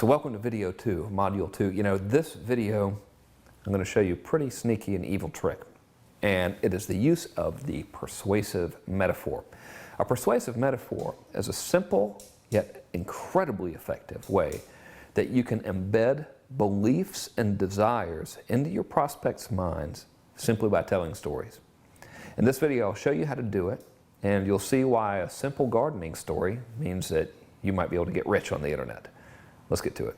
So welcome to video 2, module 2. You know, this video, I'm going to show you a pretty sneaky and evil trick. And it is the use of the persuasive metaphor. A persuasive metaphor is a simple yet incredibly effective way that you can embed beliefs and desires into your prospects' minds simply by telling stories. In this video, I'll show you how to do it, and you'll see why a simple gardening story means that you might be able to get rich on the internet. Let's get to it.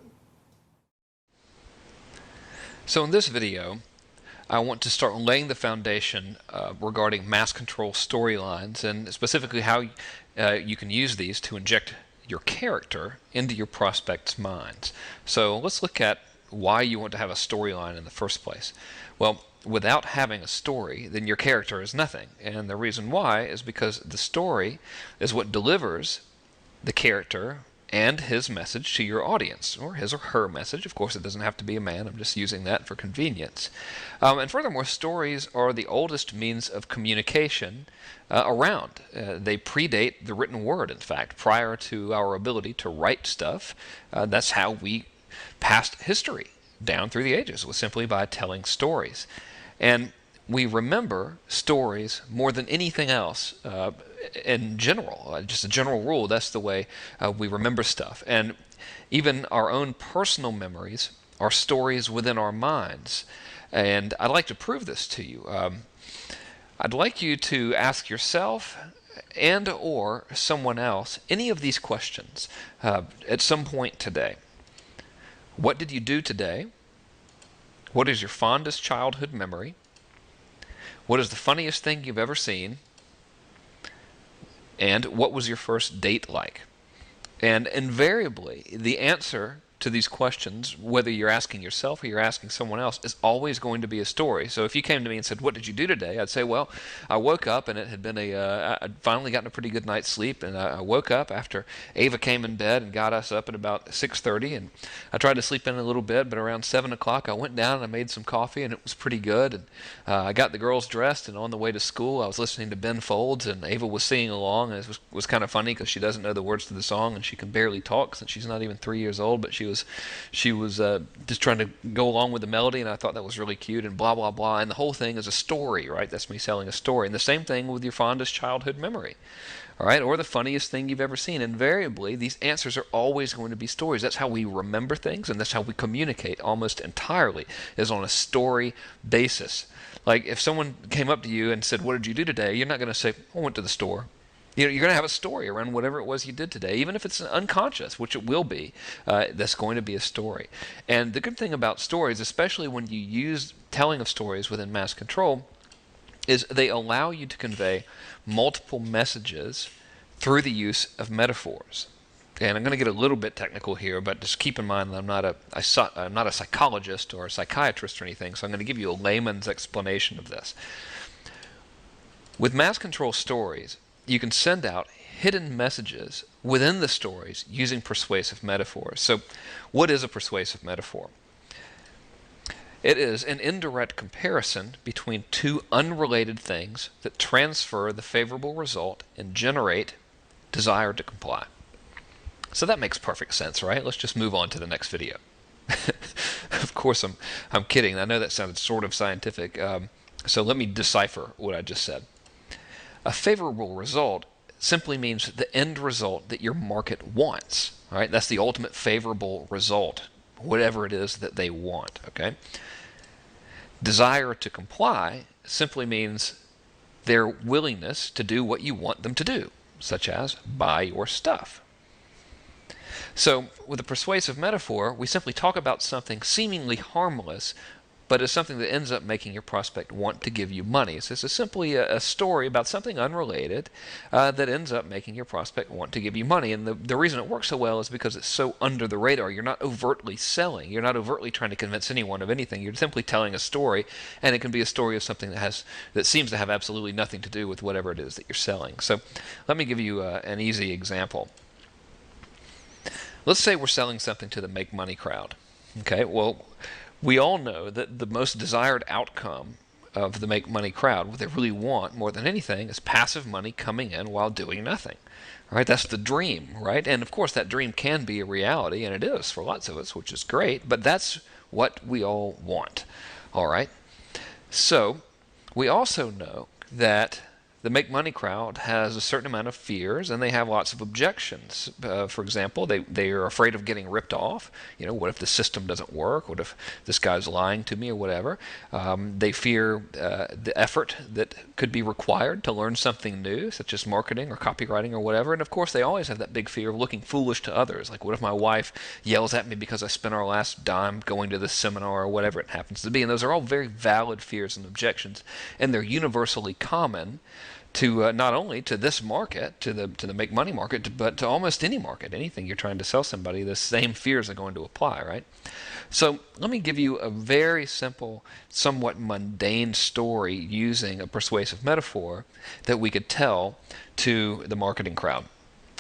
So in this video, I want to start laying the foundation regarding mass control storylines, and specifically how you can use these to inject your character into your prospects' minds. So let's look at why you want to have a storyline in the first place. Well, without having a story, then your character is nothing. And the reason why is because the story is what delivers the character and his message to your audience, or his or her message. Of course, it doesn't have to be a man. I'm just using that for convenience. And furthermore, stories are the oldest means of communication around. They predate the written word, in fact. Prior to our ability to write stuff, that's how we passed history down through the ages, was simply by telling stories. And we remember stories more than anything else in general. Just a general rule, that's the way we remember stuff. And even our own personal memories are stories within our minds. And I'd like to prove this to you. I'd like you to ask yourself and or someone else any of these questions at some point today. What did you do today? What is your fondest childhood memory? What is the funniest thing you've ever seen? And what was your first date like? And invariably, the answer to these questions, whether you're asking yourself or you're asking someone else, is always going to be a story. So if you came to me and said, what did you do today? I'd say, well, I woke up and it had been I'd finally gotten a pretty good night's sleep, and I woke up after Ava came in bed and got us up at about 6:30, and I tried to sleep in a little bit, but around 7 o'clock I went down and I made some coffee, and it was pretty good, and I got the girls dressed, and on the way to school I was listening to Ben Folds, and Ava was singing along, and it was kind of funny because she doesn't know the words to the song, and she can barely talk since she's not even 3 years old, but she was just trying to go along with the melody, and I thought that was really cute, and blah, blah, blah. And the whole thing is a story, right? That's me selling a story. And the same thing with your fondest childhood memory, all right? Or the funniest thing you've ever seen. Invariably, these answers are always going to be stories. That's how we remember things, and that's how we communicate almost entirely, is on a story basis. Like if someone came up to you and said, what did you do today? You're not going to say, I went to the store. You know, you're going to have a story around whatever it was you did today, even if it's unconscious, which it will be. That's going to be a story. And the good thing about stories, especially when you use telling of stories within mass control, is they allow you to convey multiple messages through the use of metaphors. And I'm going to get a little bit technical here, but just keep in mind that I'm not a psychologist or a psychiatrist or anything, so I'm going to give you a layman's explanation of this. With mass control stories, you can send out hidden messages within the stories using persuasive metaphors. So what is a persuasive metaphor? It is an indirect comparison between two unrelated things that transfer the favorable result and generate desire to comply. So that makes perfect sense, right? Let's just move on to the next video. Of course, I'm kidding. I know that sounded sort of scientific. So let me decipher what I just said. A favorable result simply means the end result that your market wants. All right, that's the ultimate favorable result, whatever it is that they want. Okay. Desire to comply simply means their willingness to do what you want them to do, such as buy your stuff. So with a persuasive metaphor, we simply talk about something seemingly harmless, but it's something that ends up making your prospect want to give you money. So this is simply a story about something unrelated that ends up making your prospect want to give you money. And the reason it works so well is because it's so under the radar. You're not overtly selling. You're not overtly trying to convince anyone of anything. You're simply telling a story, and it can be a story of something that seems to have absolutely nothing to do with whatever it is that you're selling. So let me give you an easy example. Let's say we're selling something to the make money crowd. Okay, well, we all know that the most desired outcome of the make money crowd, what they really want more than anything, is passive money coming in while doing nothing. Right? That's the dream, right? And of course that dream can be a reality, and it is for lots of us, which is great, but that's what we all want. All right? So we also know that the make money crowd has a certain amount of fears, and they have lots of objections. For example, they are afraid of getting ripped off. You know, what if the system doesn't work? What if this guy's lying to me or whatever? They fear the effort that could be required to learn something new, such as marketing or copywriting or whatever. And of course, they always have that big fear of looking foolish to others. Like, what if my wife yells at me because I spent our last dime going to this seminar or whatever it happens to be? And those are all very valid fears and objections, and they're universally common to not only to this market, to the make money market, but to almost any market, anything you're trying to sell somebody. The same fears are going to apply, right? So let me give you a very simple, somewhat mundane story using a persuasive metaphor that we could tell to the marketing crowd.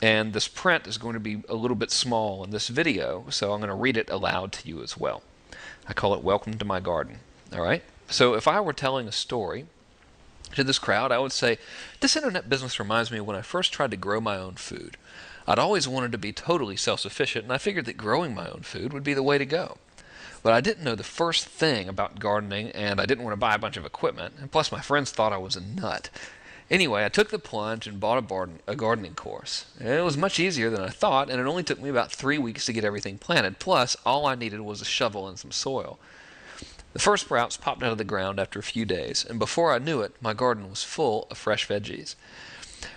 And this print is going to be a little bit small in this video, so I'm going to read it aloud to you as well. I call it Welcome to My Garden. All right? So if I were telling a story to this crowd, I would say, this internet business reminds me of when I first tried to grow my own food. I'd always wanted to be totally self-sufficient, and I figured that growing my own food would be the way to go. But I didn't know the first thing about gardening, and I didn't want to buy a bunch of equipment, and plus my friends thought I was a nut. Anyway, I took the plunge and bought a gardening course. And it was much easier than I thought, and it only took me about 3 weeks to get everything planted. Plus, all I needed was a shovel and some soil. The first sprouts popped out of the ground after a few days, and before I knew it, my garden was full of fresh veggies.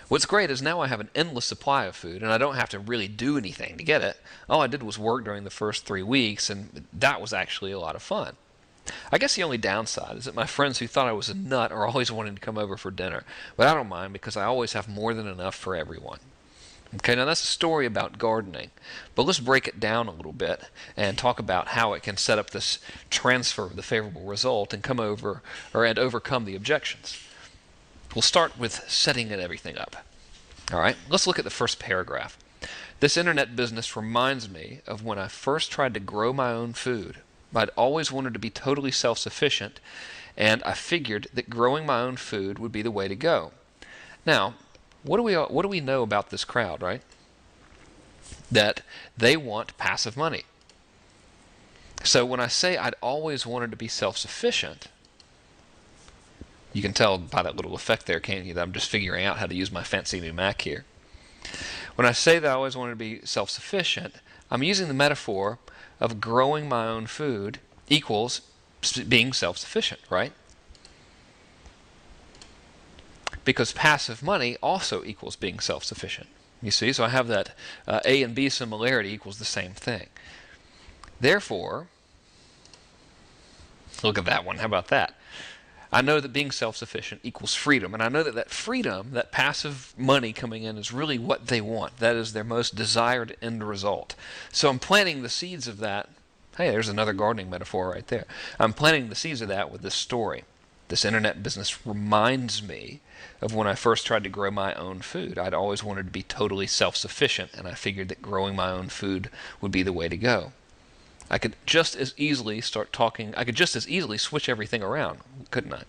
What's great is now I have an endless supply of food, and I don't have to really do anything to get it. All I did was work during the first 3 weeks, and that was actually a lot of fun. I guess the only downside is that my friends who thought I was a nut are always wanting to come over for dinner, but I don't mind because I always have more than enough for everyone. Okay, now that's a story about gardening, but let's break it down a little bit and talk about how it can set up this transfer of the favorable result and come over and overcome the objections. We'll start with setting everything up. All right, let's look at the first paragraph. This internet business reminds me of when I first tried to grow my own food. I'd always wanted to be totally self-sufficient, and I figured that growing my own food would be the way to go. Now, what do we know about this crowd, right? That they want passive money. So when I say I'd always wanted to be self-sufficient, you can tell by that little effect there, can't you, that I'm just figuring out how to use my fancy new Mac here. When I say that I always wanted to be self-sufficient, I'm using the metaphor of growing my own food equals being self-sufficient, right? Because passive money also equals being self-sufficient. You see, so I have that A and B similarity equals the same thing. Therefore, look at that one. How about that? I know that being self-sufficient equals freedom, and I know that that freedom, that passive money coming in, is really what they want. That is their most desired end result. So I'm planting the seeds of that. Hey, there's another gardening metaphor right there. I'm planting the seeds of that with this story. This internet business reminds me of when I first tried to grow my own food. I'd always wanted to be totally self-sufficient, and I figured that growing my own food would be the way to go. I could just as easily switch everything around, couldn't I?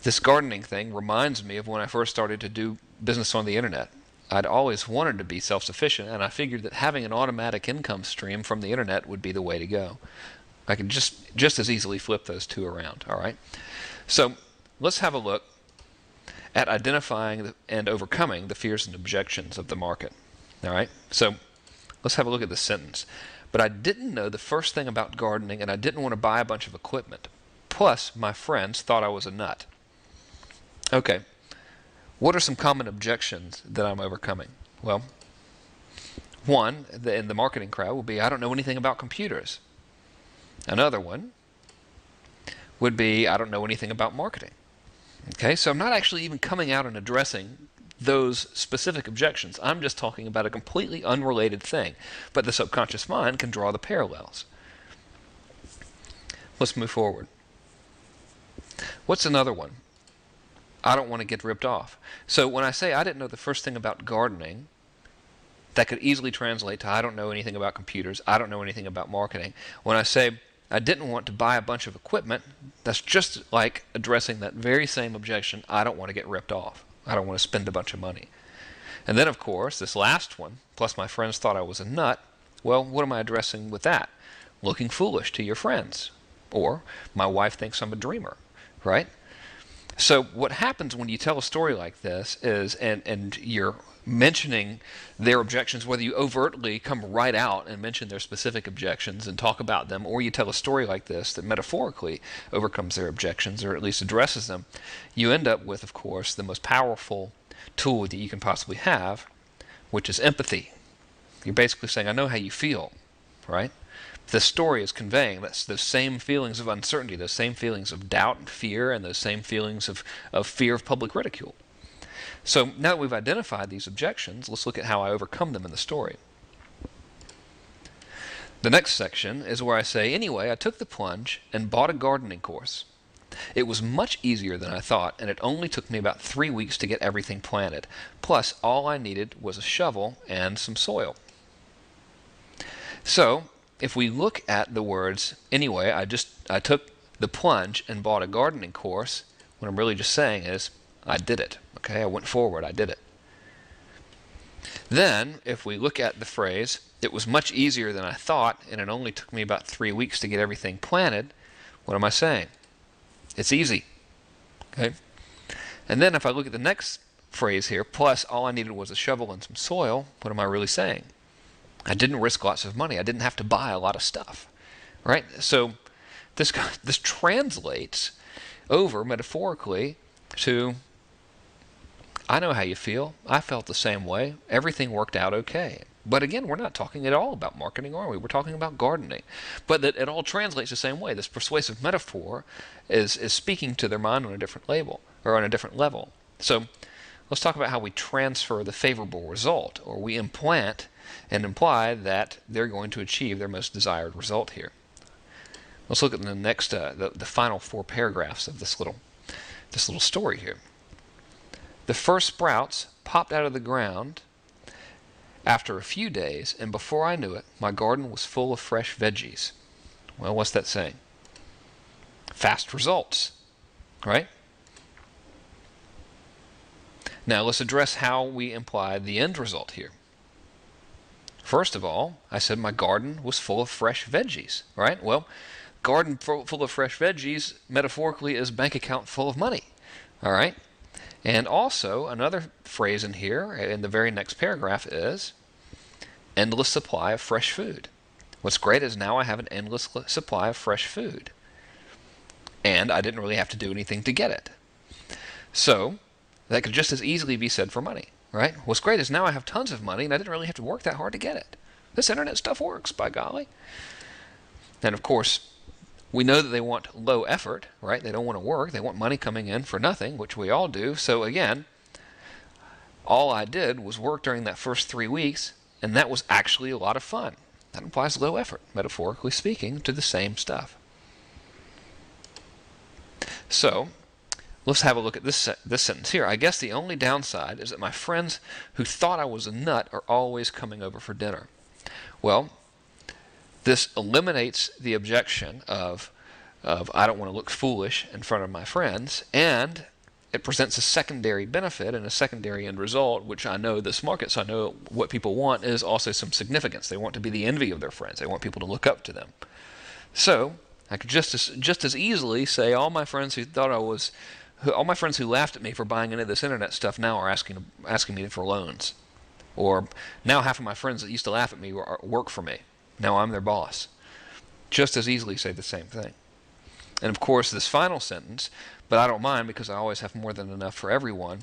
This gardening thing reminds me of when I first started to do business on the internet. I'd always wanted to be self-sufficient, and I figured that having an automatic income stream from the internet would be the way to go. I could just as easily flip those two around, all right? So let's have a look at identifying and overcoming the fears and objections of the market, all right? So let's have a look at this sentence. But I didn't know the first thing about gardening, and I didn't want to buy a bunch of equipment. Plus, my friends thought I was a nut. Okay, what are some common objections that I'm overcoming? Well, one in the marketing crowd will be, I don't know anything about computers. Another one would be, I don't know anything about marketing. Okay, so I'm not actually even coming out and addressing those specific objections. I'm just talking about a completely unrelated thing, but the subconscious mind can draw the parallels. Let's move forward. What's another one? I don't want to get ripped off. So when I say I didn't know the first thing about gardening, that could easily translate to I don't know anything about computers, I don't know anything about marketing. When I say I didn't want to buy a bunch of equipment, that's just like addressing that very same objection, I don't want to get ripped off. I don't want to spend a bunch of money. And then, of course, this last one, plus my friends thought I was a nut, well, what am I addressing with that? Looking foolish to your friends. Or, my wife thinks I'm a dreamer, right? So what happens when you tell a story like this is, and you're mentioning their objections, whether you overtly come right out and mention their specific objections and talk about them, or you tell a story like this that metaphorically overcomes their objections, or at least addresses them, you end up with, of course, the most powerful tool that you can possibly have, which is empathy. You're basically saying, I know how you feel, right? The story is conveying those same feelings of uncertainty, those same feelings of doubt and fear, and those same feelings of fear of public ridicule. So now that we've identified these objections, let's look at how I overcome them in the story. The next section is where I say, anyway, I took the plunge and bought a gardening course. It was much easier than I thought, and it only took me about 3 weeks to get everything planted. Plus, all I needed was a shovel and some soil. So, if we look at the words, anyway, I took the plunge and bought a gardening course, what I'm really just saying is, I did it. Okay, I went forward, I did it. Then, if we look at the phrase, it was much easier than I thought, and it only took me about 3 weeks to get everything planted, what am I saying? It's easy. Okay? And then if I look at the next phrase here, plus all I needed was a shovel and some soil, what am I really saying? I didn't risk lots of money. I didn't have to buy a lot of stuff. Right? So this translates over metaphorically to, I know how you feel. I felt the same way. Everything worked out okay. But again, we're not talking at all about marketing, are we? We're talking about gardening. But that it all translates the same way. This persuasive metaphor is speaking to their mind on a different label, or on a different level. So let's talk about how we transfer the favorable result, or we implant and imply that they're going to achieve their most desired result here. Let's look at the next, the final 4 paragraphs of this little story here. The first sprouts popped out of the ground after a few days, and before I knew it, my garden was full of fresh veggies. Well, what's that saying? Fast results, right? Now let's address how we imply the end result here. First of all, I said my garden was full of fresh veggies, right? Well, garden full of fresh veggies metaphorically is bank account full of money, all right? And also, another phrase in here, in the very next paragraph, is endless supply of fresh food. What's great is now I have an endless supply of fresh food. And I didn't really have to do anything to get it. So, that could just as easily be said for money, right? What's great is now I have tons of money and I didn't really have to work that hard to get it. This internet stuff works, by golly. And of course, we know that they want low effort, right? They don't want to work. They want money coming in for nothing, which we all do. So again, all I did was work during that first 3 weeks, and that was actually a lot of fun. That implies low effort, metaphorically speaking, to the same stuff. So let's have a look at this sentence here. I guess the only downside is that my friends who thought I was a nut are always coming over for dinner. Well, this eliminates the objection of I don't want to look foolish in front of my friends, and it presents a secondary benefit and a secondary end result, which I know this market, so I know what people want is also some significance. They want to be the envy of their friends. They want people to look up to them. So I could just as easily say all my friends who laughed at me for buying into this internet stuff now are asking me for loans, or now half of my friends that used to laugh at me work for me. Now I'm their boss. Just as easily say the same thing. And of course, this final sentence, but I don't mind because I always have more than enough for everyone,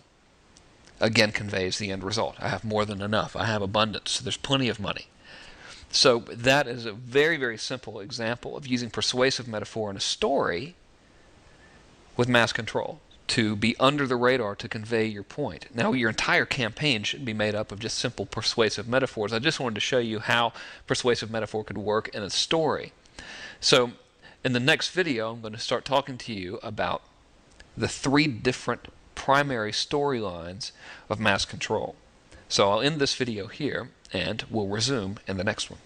again conveys the end result. I have more than enough. I have abundance. There's plenty of money. So that is a very, very simple example of using persuasive metaphor in a story with mass control to be under the radar to convey your point. Now, your entire campaign shouldn't be made up of just simple persuasive metaphors. I just wanted to show you how persuasive metaphor could work in a story. So, in the next video, I'm going to start talking to you about the 3 different primary storylines of mass control. So I'll end this video here, and we'll resume in the next one.